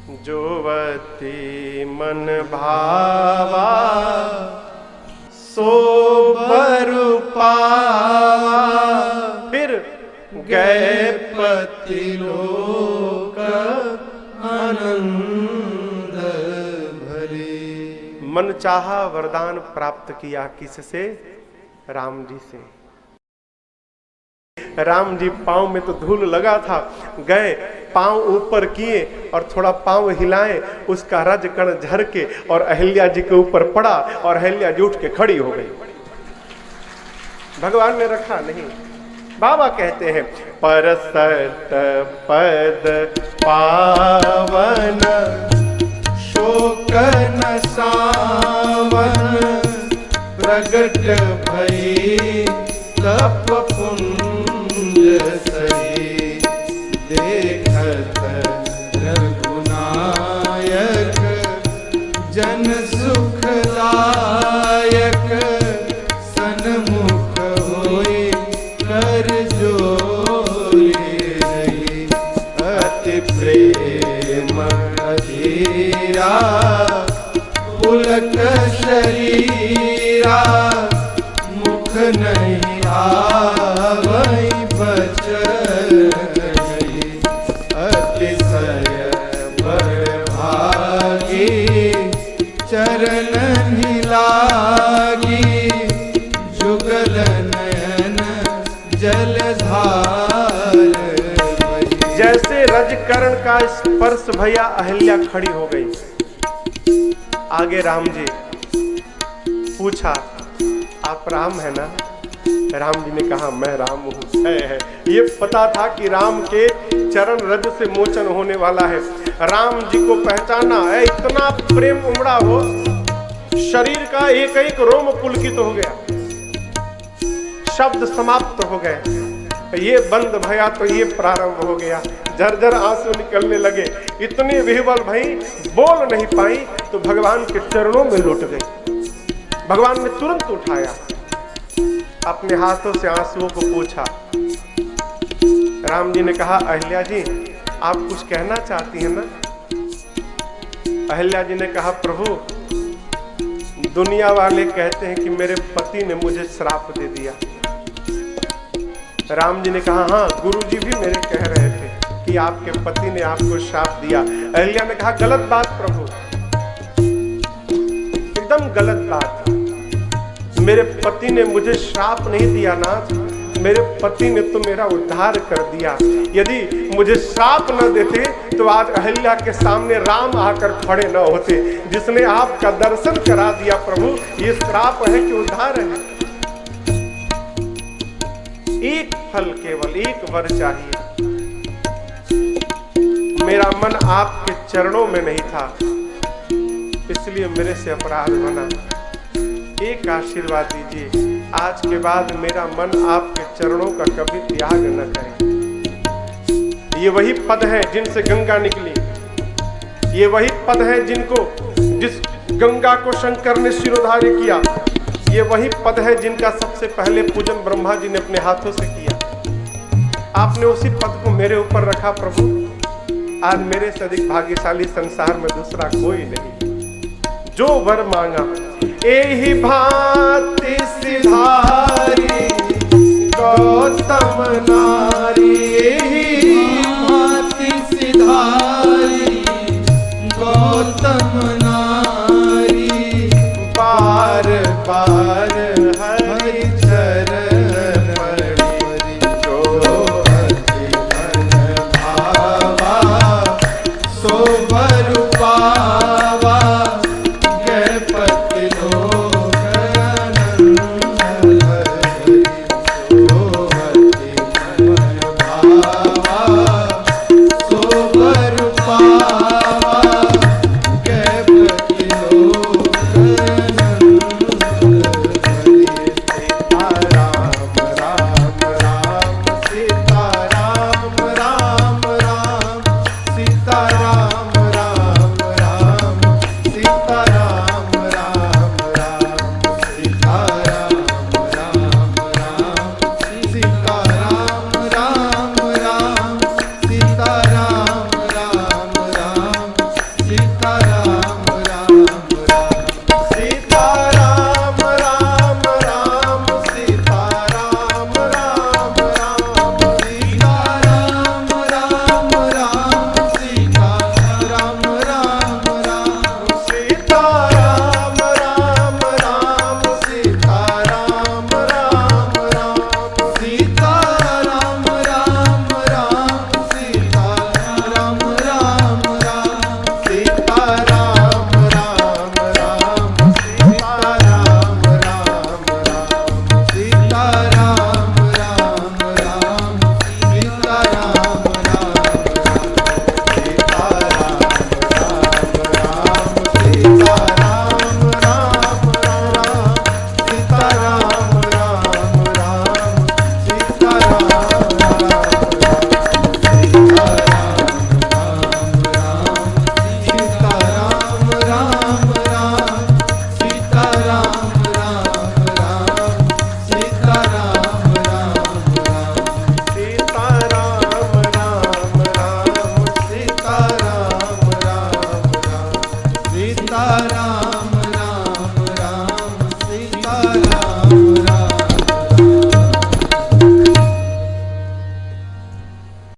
जोवती मन भावा सो बर पावा, फिर गए पति लोक आनंद भरे। मन चाहा वरदान प्राप्त किया किससे? राम जी से। राम जी पांव में तो धूल लगा था, गए पांव ऊपर किए और थोड़ा पांव हिलाए, उसका रज कण झरके और अहिल्या जी के ऊपर पड़ा और अहिल्या जी उठ के खड़ी हो गई। भगवान ने रखा नहीं। बाबा कहते हैं परसत पद पावन शोक न सावन, प्रगट भई तप पुंज सही, देखत रघुनायक जन सुखदायक, सन्मुख होई कर जोरी रही, अति प्रेम अधीरा पुलक शरीरा, मुख नहीं आवै बचन नहीं, अतिशय बड़ भागी चरण लागी, जुगल नयन जलधार। जैसे रजकरण का स्पर्श भैया अहिल्या खड़ी हो गई। आगे राम जी पूछा आप राम है ना? राम जी ने कहा मैं राम हूँ। है। ये पता था कि राम के चरण रज से मोचन होने वाला है। राम जी को पहचाना है, इतना प्रेम उमड़ा हो, शरीर का एक एक रोम पुलकित हो गया, शब्द समाप्त हो गए। ये बंद भया तो ये प्रारंभ हो गया, झरझर आंसू निकलने लगे। इतनी विह्वल भई, बोल नहीं पाई तो भगवान के चरणों में लुट गई। भगवान ने तुरंत उठाया, अपने हाथों से आंसुओं को पोंछा। राम जी ने कहा अहिल्या जी आप कुछ कहना चाहती हैं ना? अहिल्या जी ने कहा प्रभु दुनिया वाले कहते हैं कि मेरे पति ने मुझे श्राप दे दिया। राम जी ने कहा हाँ गुरुजी भी मेरे कह रहे थे कि आपके पति ने आपको श्राप दिया। अहिल्या ने कहा गलत बात प्रभु, एकदम गलत बात। मेरे पति ने मुझे श्राप नहीं दिया नाथ, मेरे पति ने तो मेरा उद्धार कर दिया। यदि मुझे श्राप न देते तो आज अहिल्या के सामने राम आकर खड़े न होते। जिसने आपका दर्शन करा दिया प्रभु, ये श्राप है कि उद्धार है? एक फल, केवल एक वर चाहिए। मेरा मन आपके चरणों में नहीं था, इसलिए मेरे से अपराध बना। एक आशीर्वाद दीजिए, आज के बाद मेरा मन आपके चरणों का कभी त्याग न करे। ये वही पद है जिनसे गंगा निकली, ये वही पद है जिस गंगा को शंकर ने शिरोधार्य किया, ये वही पद है जिनका सबसे पहले पूजन ब्रह्मा जी ने अपने हाथों से किया। आपने उसी पद को मेरे ऊपर रखा प्रभु। आज मेरे से अधिक भाग्यशाली संसार में दूसरा कोई नहीं। जो वर मांगा एहि भांति सिधारी, गौतम नारी एहि भांति सिधारी, गौतम नारी, बार बार हरि चरण पड़ी, जो अति मन भावा सो बर पावा, गए पति लोक आनंद भरी, जो अति मन भावा सो बर पावा, गए पति लोक आनंद भरी। सीता राम राम राम, सीता राम राम राम, सीता राम